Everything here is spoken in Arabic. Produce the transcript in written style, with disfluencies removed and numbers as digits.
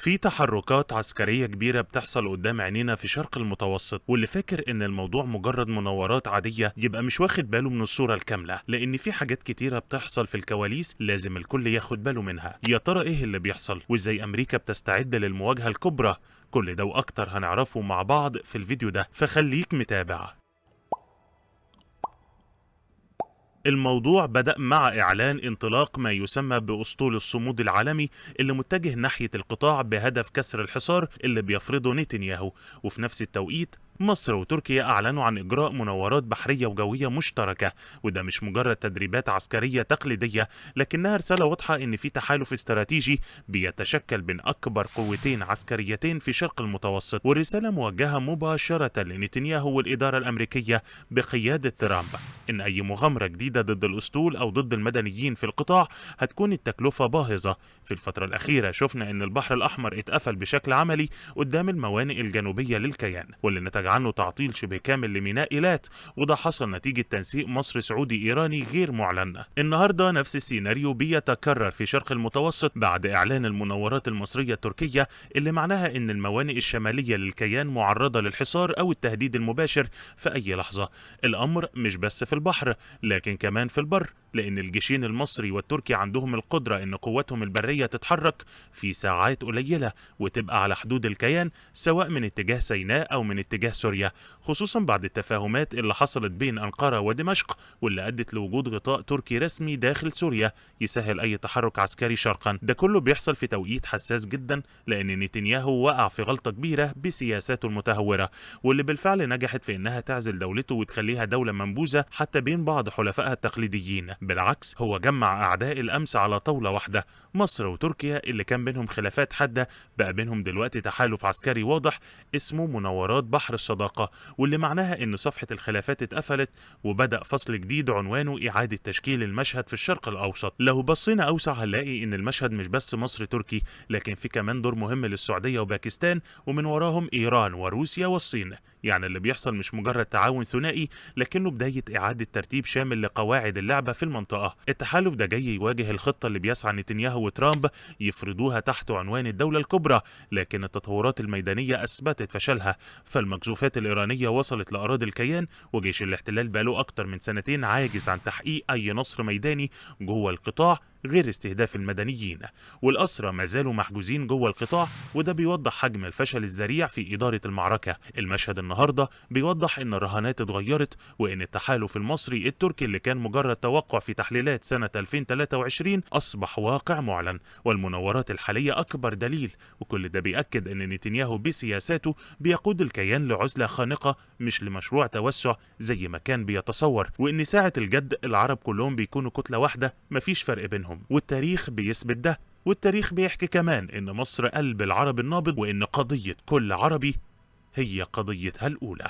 في تحركات عسكرية كبيرة بتحصل قدام عينينا في شرق المتوسط، واللي فاكر ان الموضوع مجرد مناورات عادية يبقى مش واخد باله من الصورة الكاملة، لان في حاجات كتيرة بتحصل في الكواليس لازم الكل ياخد باله منها. يا ترى ايه اللي بيحصل وازاي امريكا بتستعد للمواجهة الكبرى؟ كل ده واكتر هنعرفه مع بعض في الفيديو ده، فخليك متابع. الموضوع بدأ مع إعلان انطلاق ما يسمى بأسطول الصمود العالمي اللي متجه ناحية القطاع بهدف كسر الحصار اللي بيفرضه نتنياهو، وفي نفس التوقيت مصر وتركيا أعلنوا عن إجراء مناورات بحرية وجوية مشتركة، وده مش مجرد تدريبات عسكرية تقليدية، لكنها رسالة واضحة إن في تحالف استراتيجي بيتشكل بين أكبر قوتين عسكريتين في شرق المتوسط، والرسالة موجهة مباشرة لنتنياهو والإدارة الأمريكية بقيادة ترامب إن أي مغامرة جديدة ضد الأسطول أو ضد المدنيين في القطاع هتكون التكلفة باهظة. في الفترة الأخيرة شفنا إن البحر الأحمر اتقفل بشكل عملي قدام الموانئ الجنوبية للكيان، واللي نتج عنه تعطيل شبه كامل لميناء إيلات، وده حصل نتيجة تنسيق مصري سعودي إيراني غير معلن. النهارده نفس السيناريو بيتكرر في شرق المتوسط بعد إعلان المناورات المصرية التركية اللي معناها إن الموانئ الشمالية للكيان معرضة للحصار أو التهديد المباشر في أي لحظة. الأمر مش بس في البحر لكن كمان في البر، لأن الجيشين المصري والتركي عندهم القدرة إن قواتهم البرية تتحرك في ساعات قليلة وتبقى على حدود الكيان، سواء من اتجاه سيناء أو من اتجاه سوريا، خصوصا بعد التفاهمات اللي حصلت بين أنقرة ودمشق واللي أدت لوجود غطاء تركي رسمي داخل سوريا يسهل أي تحرك عسكري شرقا. ده كله بيحصل في توقيت حساس جدا، لأن نتنياهو وقع في غلطة كبيرة بسياساته المتهورة، واللي بالفعل نجحت في إنها تعزل دولته وتخليها دولة منبوذة حتى بين بعض حلفائها التقليديين. بالعكس، هو جمع أعداء الأمس على طاولة واحدة، مصر وتركيا اللي كان بينهم خلافات حادة بقى بينهم دلوقتي تحالف عسكري واضح اسمه مناورات بحر الصداقة، واللي معناها إن صفحة الخلافات اتقفلت وبدأ فصل جديد عنوانه إعادة تشكيل المشهد في الشرق الأوسط. لو بصينا أوسع هنلاقي إن المشهد مش بس مصر تركي، لكن في كمان دور مهم للسعودية وباكستان، ومن وراهم إيران وروسيا والصين. يعني اللي بيحصل مش مجرد تعاون ثنائي، لكنه بداية إعادة ترتيب شامل لقواعد اللعبة في المنطقة. التحالف ده جاي يواجه الخطة اللي بيسعى نتنياهو وترامب يفرضوها تحت عنوان الدولة الكبرى، لكن التطورات الميدانية أثبتت فشلها، فالمقذوفات الإيرانية وصلت لأراضي الكيان، وجيش الاحتلال بقاله أكتر من سنتين عاجز عن تحقيق أي نصر ميداني جوه القطاع غير استهداف المدنيين، والأسرى ما زالوا محجوزين جوه القطاع، وده بيوضح حجم الفشل الذريع في إدارة المعركة. المشهد النهارده بيوضح إن الرهانات اتغيرت، وإن التحالف المصري التركي اللي كان مجرد توقع في تحليلات سنة 2023 أصبح واقع معلن، والمناورات الحالية أكبر دليل. وكل ده بيأكد إن نتنياهو بسياساته بيقود الكيان لعزلة خانقة مش لمشروع توسع زي ما كان بيتصور، وإن ساعة الجد العرب كلهم بيكونوا كتلة واحدة مفيش فرق بينهم، والتاريخ بيثبت ده. والتاريخ بيحكي كمان إن مصر قلب العرب النابض، وإن قضية كل عربي هي قضيتها الأولى.